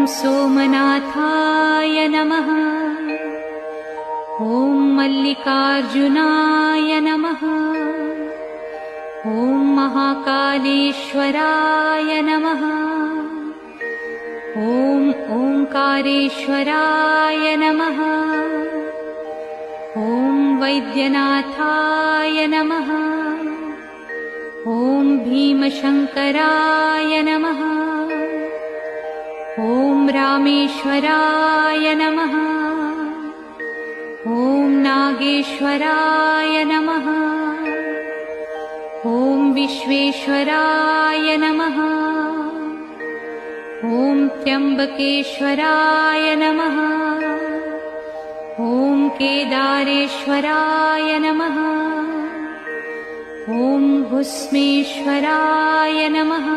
सोमनाथाय नमः। ॐ मल्लिकार्जुनाय नमः। ॐ महाकालेश्वराय नमः। ॐ ओंकारेश्वराय नमः। ॐ वैद्यनाथाय नमः। ॐ भीमशंकराय नमः। ॐ रामेश्वराय नमः। ॐ नागेश्वराय नमः। ॐ विश्वेश्वराय नमः। ॐ त्र्यंबकेश्वराय नमः। ॐ केदारेश्वराय नमः। ॐ भुस्मेश्वराय नमः।